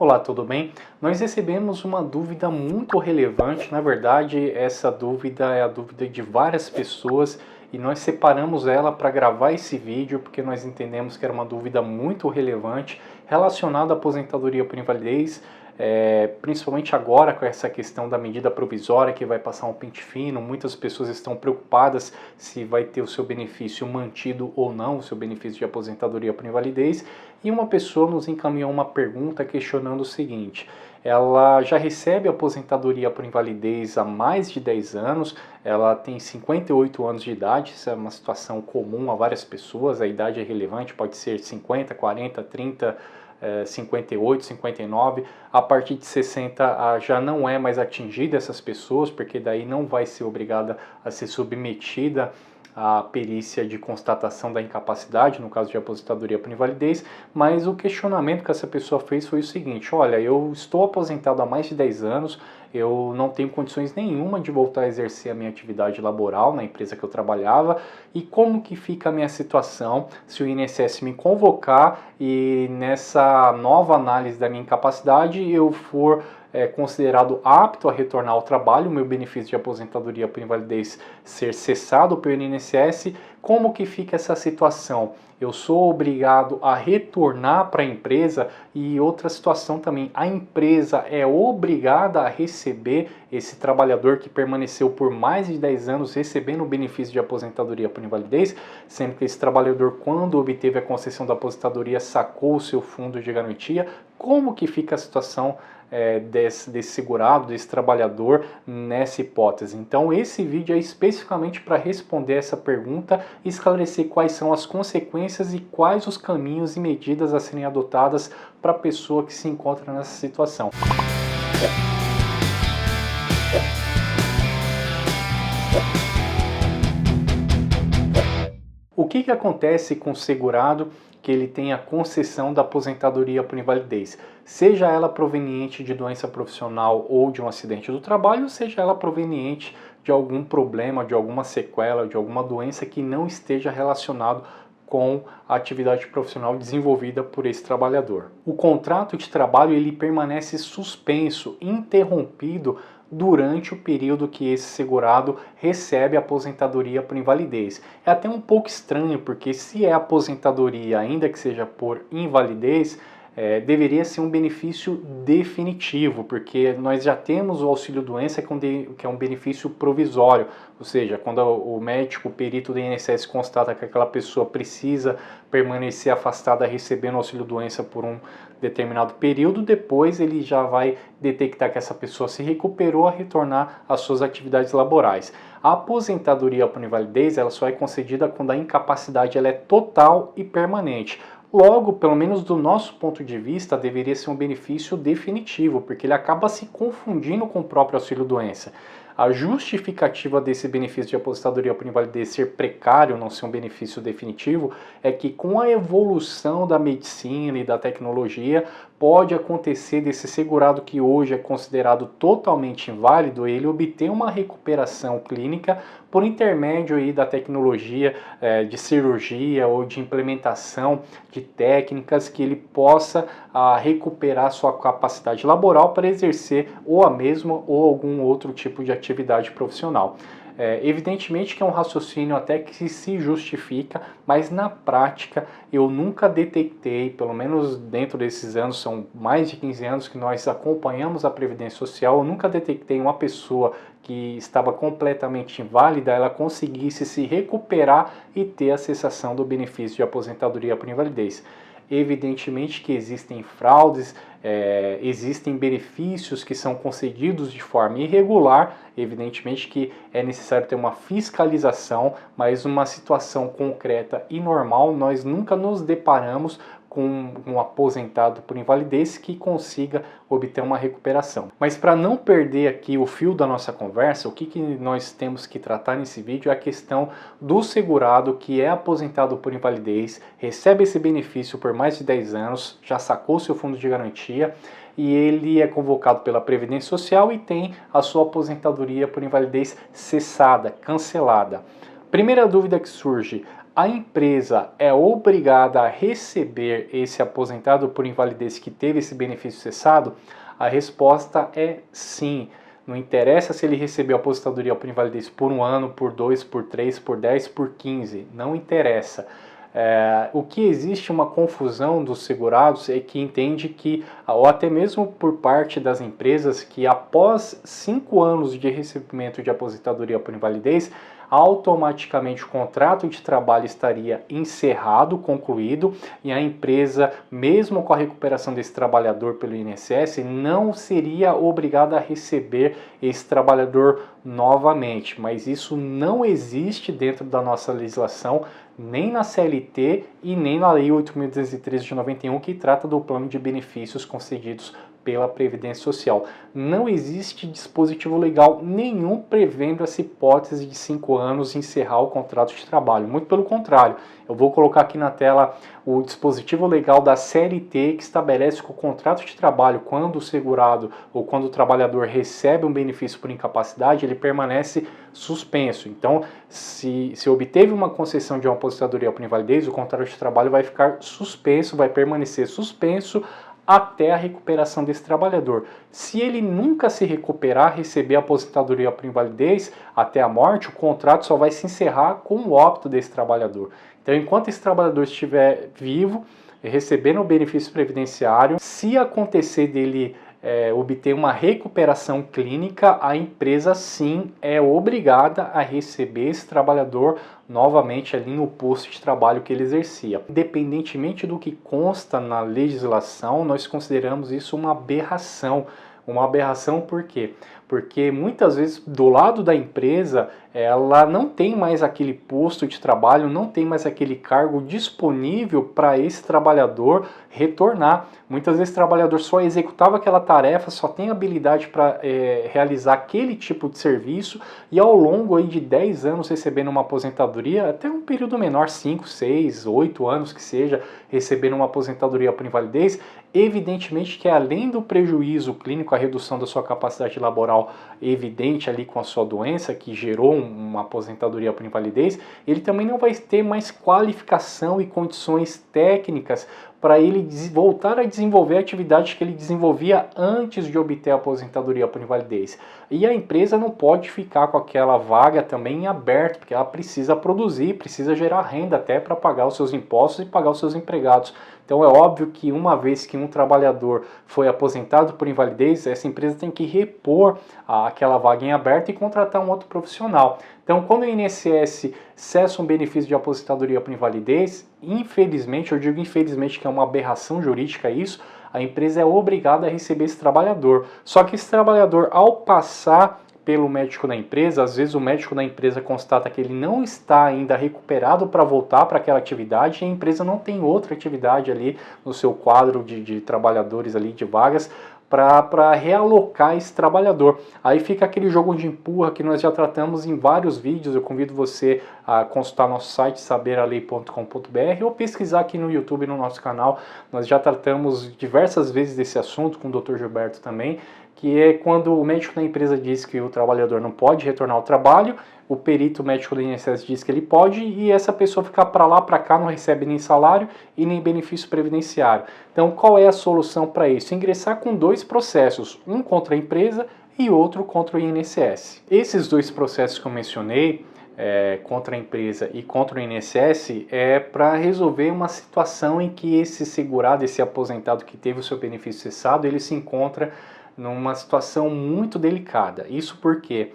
Olá, tudo bem? Nós recebemos uma dúvida muito relevante. Na verdade, essa dúvida é a dúvida de várias pessoas e nós separamos ela para gravar esse vídeo porque nós entendemos que era uma dúvida muito relevante relacionada à aposentadoria por invalidez, principalmente agora com essa questão da medida provisória que vai passar um pente fino. Muitas pessoas estão preocupadas se vai ter o seu benefício mantido ou não, o seu benefício de aposentadoria por invalidez. E uma pessoa nos encaminhou uma pergunta questionando o seguinte: ela já recebe aposentadoria por invalidez há mais de 10 anos, ela tem 58 anos de idade, isso é uma situação comum a várias pessoas, a idade é relevante, pode ser 50, 40, 30, 58, 59, a partir de 60 já não é mais atingida essas pessoas, porque daí não vai ser obrigada a ser submetida a perícia de constatação da incapacidade, no caso de aposentadoria por invalidez, mas o questionamento que essa pessoa fez foi o seguinte: olha, eu estou aposentado há mais de 10 anos, eu não tenho condições nenhuma de voltar a exercer a minha atividade laboral na empresa que eu trabalhava, e como que fica a minha situação se o INSS me convocar e nessa nova análise da minha incapacidade eu for considerado apto a retornar ao trabalho, o meu benefício de aposentadoria por invalidez ser cessado pelo INSS, como que fica essa situação? Eu sou obrigado a retornar para a empresa? E outra situação também, a empresa é obrigada a receber esse trabalhador que permaneceu por mais de 10 anos recebendo o benefício de aposentadoria por invalidez, sendo que esse trabalhador, quando obteve a concessão da aposentadoria, sacou o seu fundo de garantia? Como que fica a situação desse segurado, desse trabalhador nessa hipótese? Então esse vídeo é especificamente para responder essa pergunta e esclarecer quais são as consequências e quais os caminhos e medidas a serem adotadas para a pessoa que se encontra nessa situação. O que acontece com o segurado que ele tem a concessão da aposentadoria por invalidez? Seja ela proveniente de doença profissional ou de um acidente do trabalho, seja ela proveniente de algum problema, de alguma sequela, de alguma doença que não esteja relacionado com a atividade profissional desenvolvida por esse trabalhador. O contrato de trabalho ele permanece suspenso, interrompido durante o período que esse segurado recebe a aposentadoria por invalidez. É até um pouco estranho, porque se é aposentadoria, ainda que seja por invalidez, deveria ser um benefício definitivo, porque nós já temos o auxílio-doença, que é um benefício provisório, ou seja, quando o médico, o perito do INSS constata que aquela pessoa precisa permanecer afastada recebendo auxílio-doença por um determinado período, depois ele já vai detectar que essa pessoa se recuperou a retornar às suas atividades laborais. A aposentadoria por invalidez ela só é concedida quando a incapacidade ela é total e permanente. Logo, pelo menos do nosso ponto de vista, deveria ser um benefício definitivo, porque ele acaba se confundindo com o próprio auxílio-doença. A justificativa desse benefício de aposentadoria por invalidez ser precário, não ser um benefício definitivo, é que com a evolução da medicina e da tecnologia, pode acontecer desse segurado que hoje é considerado totalmente inválido, ele obter uma recuperação clínica por intermédio aí da tecnologia de cirurgia ou de implementação de técnicas que ele possa recuperar sua capacidade laboral para exercer ou a mesma ou algum outro tipo de atividade profissional. Evidentemente que é um raciocínio até que se justifica, mas na prática eu nunca detectei, pelo menos dentro desses anos, são mais de 15 anos que nós acompanhamos a Previdência Social, eu nunca detectei uma pessoa que estava completamente inválida, ela conseguisse se recuperar e ter a cessação do benefício de aposentadoria por invalidez. Evidentemente que existem fraudes, existem benefícios que são concedidos de forma irregular, evidentemente que é necessário ter uma fiscalização, mas uma situação concreta e normal, nós nunca nos deparamos com um aposentado por invalidez que consiga obter uma recuperação. Mas para não perder aqui o fio da nossa conversa, o que nós temos que tratar nesse vídeo é a questão do segurado que é aposentado por invalidez, recebe esse benefício por mais de 10 anos, já sacou seu fundo de garantia, e ele é convocado pela Previdência Social e tem a sua aposentadoria por invalidez cessada, cancelada. Primeira dúvida que surge: a empresa é obrigada a receber esse aposentado por invalidez que teve esse benefício cessado? A resposta é sim. Não interessa se ele recebeu a aposentadoria por invalidez por 1 ano, por 2, por 3, por 10, por 15. Não interessa. O que existe uma confusão dos segurados é que entende que, ou até mesmo por parte das empresas, que após 5 anos de recebimento de aposentadoria por invalidez, automaticamente o contrato de trabalho estaria encerrado, concluído, e a empresa, mesmo com a recuperação desse trabalhador pelo INSS, não seria obrigada a receber esse trabalhador novamente. Mas isso não existe dentro da nossa legislação, nem na CLT e nem na Lei 8.213 de 91, que trata do plano de benefícios concedidos pela Previdência Social. Não existe dispositivo legal nenhum prevendo essa hipótese de 5 anos encerrar o contrato de trabalho. Muito pelo contrário, eu vou colocar aqui na tela o dispositivo legal da CLT que estabelece que o contrato de trabalho, quando o segurado ou quando o trabalhador recebe um benefício por incapacidade, ele permanece suspenso. Então, se obteve uma concessão de uma aposentadoria por invalidez, o contrato de trabalho vai ficar suspenso, vai permanecer suspenso até a recuperação desse trabalhador. Se ele nunca se recuperar, receber a aposentadoria por invalidez até a morte, o contrato só vai se encerrar com o óbito desse trabalhador. Então, enquanto esse trabalhador estiver vivo, recebendo o benefício previdenciário, se acontecer dele obter uma recuperação clínica, a empresa sim é obrigada a receber esse trabalhador novamente ali no posto de trabalho que ele exercia. Independentemente do que consta na legislação, nós consideramos isso uma aberração. Uma aberração por quê? Porque muitas vezes do lado da empresa ela não tem mais aquele posto de trabalho, não tem mais aquele cargo disponível para esse trabalhador retornar. Muitas vezes o trabalhador só executava aquela tarefa, só tem habilidade para realizar aquele tipo de serviço e ao longo aí de 10 anos recebendo uma aposentadoria, até um período menor, 5, 6, 8 anos que seja, recebendo uma aposentadoria por invalidez, evidentemente que além do prejuízo clínico, a redução da sua capacidade laboral evidente ali com a sua doença, que gerou uma aposentadoria por invalidez, ele também não vai ter mais qualificação e condições técnicas para ele voltar a desenvolver a atividade que ele desenvolvia antes de obter a aposentadoria por invalidez. E a empresa não pode ficar com aquela vaga também em aberto, porque ela precisa produzir, precisa gerar renda até para pagar os seus impostos e pagar os seus empregados. Então é óbvio que uma vez que um trabalhador foi aposentado por invalidez, essa empresa tem que repor aquela vaga em aberto e contratar um outro profissional. Então quando o INSS cessa um benefício de aposentadoria por invalidez, infelizmente, eu digo infelizmente que é uma aberração jurídica isso, a empresa é obrigada a receber esse trabalhador. Só que esse trabalhador, ao passar pelo médico da empresa, às vezes o médico da empresa constata que ele não está ainda recuperado para voltar para aquela atividade e a empresa não tem outra atividade ali no seu quadro de trabalhadores ali, de vagas, para realocar esse trabalhador. Aí fica aquele jogo de empurra que nós já tratamos em vários vídeos. Eu convido você a consultar nosso site saberalei.com.br ou pesquisar aqui no YouTube, no nosso canal. Nós já tratamos diversas vezes desse assunto com o Dr. Gilberto também, que é quando o médico da empresa diz que o trabalhador não pode retornar ao trabalho, o perito médico do INSS diz que ele pode e essa pessoa fica para lá, para cá, não recebe nem salário e nem benefício previdenciário. Então, qual é a solução para isso? Ingressar com 2 processos, um contra a empresa e outro contra o INSS. Esses 2 processos que eu mencionei, contra a empresa e contra o INSS, é para resolver uma situação em que esse segurado, esse aposentado que teve o seu benefício cessado, ele se encontra numa situação muito delicada. Isso porque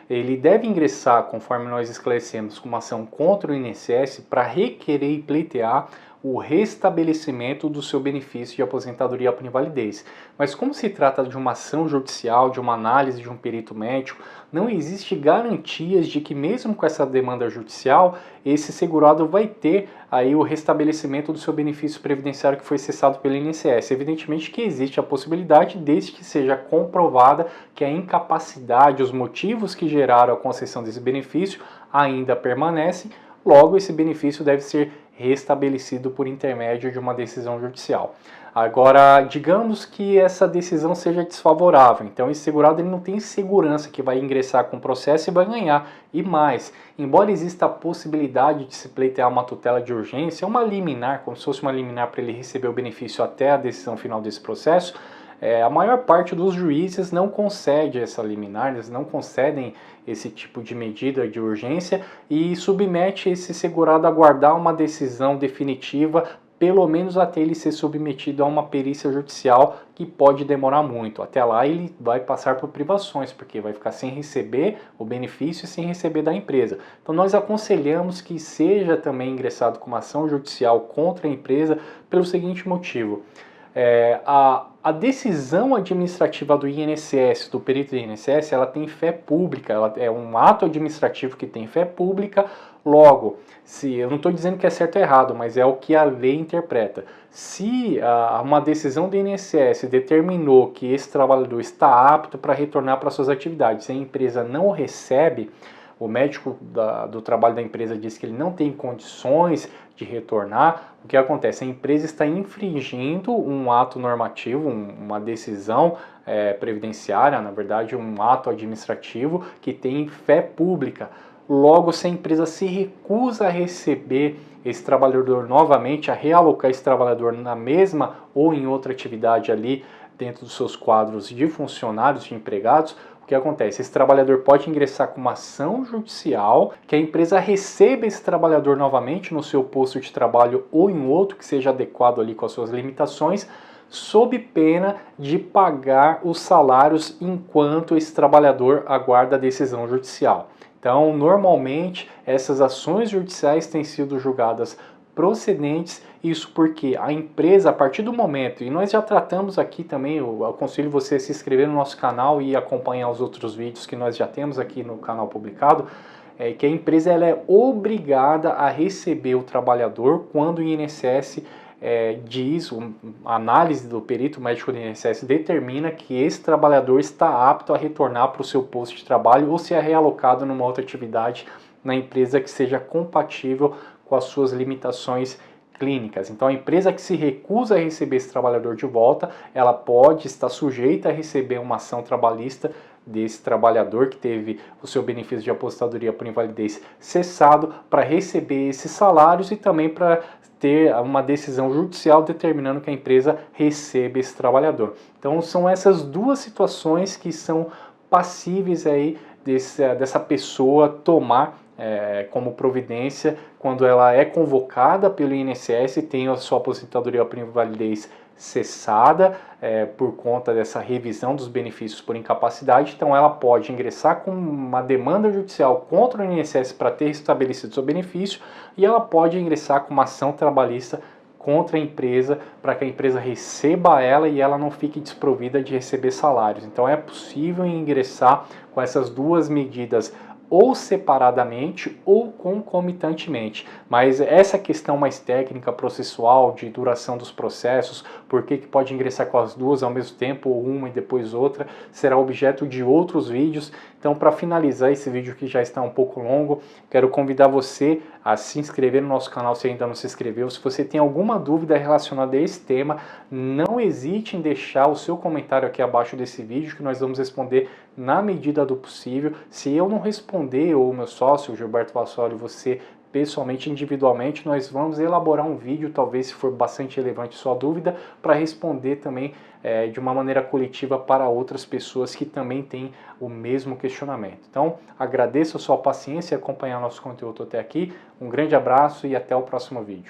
ele deve ingressar, conforme nós esclarecemos, com uma ação contra o INSS para requerer e pleitear o restabelecimento do seu benefício de aposentadoria por invalidez. Mas como se trata de uma ação judicial, de uma análise de um perito médico, não existe garantias de que mesmo com essa demanda judicial, esse segurado vai ter aí o restabelecimento do seu benefício previdenciário que foi cessado pelo INSS. Evidentemente que existe a possibilidade, desde que seja comprovada que a incapacidade, os motivos que geraram a concessão desse benefício ainda permanecem, logo esse benefício deve ser restabelecido por intermédio de uma decisão judicial. Agora, digamos que essa decisão seja desfavorável, então esse segurado ele não tem segurança que vai ingressar com o processo e vai ganhar. E mais, embora exista a possibilidade de se pleitear uma tutela de urgência, uma liminar, como se fosse uma liminar para ele receber o benefício até a decisão final desse processo, a maior parte dos juízes não concede essa liminar, eles não concedem esse tipo de medida de urgência e submete esse segurado a aguardar uma decisão definitiva, pelo menos até ele ser submetido a uma perícia judicial, que pode demorar muito. Até lá ele vai passar por privações, porque vai ficar sem receber o benefício e sem receber da empresa. Então nós aconselhamos que seja também ingressado com uma ação judicial contra a empresa pelo seguinte motivo. A decisão administrativa do INSS, do perito do INSS, ela tem fé pública, ela é um ato administrativo que tem fé pública. Logo, eu não estou dizendo que é certo ou errado, mas é o que a lei interpreta. Se uma decisão do INSS determinou que esse trabalhador está apto para retornar para suas atividades e a empresa não o recebe, o médico do trabalho da empresa diz que ele não tem condições de retornar, o que acontece? A empresa está infringindo um ato normativo, uma decisão previdenciária, na verdade um ato administrativo que tem fé pública. Logo, se a empresa se recusa a receber esse trabalhador novamente, a realocar esse trabalhador na mesma ou em outra atividade ali dentro dos seus quadros de funcionários, de empregados, o que acontece? Esse trabalhador pode ingressar com uma ação judicial, que a empresa receba esse trabalhador novamente no seu posto de trabalho ou em outro que seja adequado ali com as suas limitações, sob pena de pagar os salários enquanto esse trabalhador aguarda a decisão judicial. Então, normalmente, essas ações judiciais têm sido julgadas procedentes, isso porque a empresa, a partir do momento, e nós já tratamos aqui também, eu aconselho você a se inscrever no nosso canal e acompanhar os outros vídeos que nós já temos aqui no canal publicado, que a empresa ela é obrigada a receber o trabalhador quando o INSS diz, a análise do perito médico do INSS determina que esse trabalhador está apto a retornar para o seu posto de trabalho ou ser realocado numa outra atividade na empresa que seja compatível com as suas limitações clínicas. Então a empresa que se recusa a receber esse trabalhador de volta, ela pode estar sujeita a receber uma ação trabalhista desse trabalhador que teve o seu benefício de aposentadoria por invalidez cessado, para receber esses salários e também para ter uma decisão judicial determinando que a empresa receba esse trabalhador. Então são essas duas situações que são passíveis aí dessa pessoa tomar como providência quando ela é convocada pelo INSS e tem a sua aposentadoria por invalidez cessada por conta dessa revisão dos benefícios por incapacidade. Então ela pode ingressar com uma demanda judicial contra o INSS para ter restabelecido seu benefício e ela pode ingressar com uma ação trabalhista contra a empresa para que a empresa receba ela e ela não fique desprovida de receber salários. Então é possível ingressar com essas duas medidas ou separadamente ou concomitantemente. Mas essa questão mais técnica, processual, de duração dos processos, por que pode ingressar com as duas ao mesmo tempo, ou uma e depois outra, será objeto de outros vídeos. Então, para finalizar esse vídeo que já está um pouco longo, quero convidar você a se inscrever no nosso canal se ainda não se inscreveu. Se você tem alguma dúvida relacionada a esse tema, não hesite em deixar o seu comentário aqui abaixo desse vídeo, que nós vamos responder na medida do possível. Se eu não responder, ou o meu sócio, o Gilberto Vassoli, você pessoalmente, individualmente, nós vamos elaborar um vídeo, talvez se for bastante relevante sua dúvida, para responder também de uma maneira coletiva para outras pessoas que também têm o mesmo questionamento. Então, agradeço a sua paciência e acompanhar nosso conteúdo até aqui. Um grande abraço e até o próximo vídeo.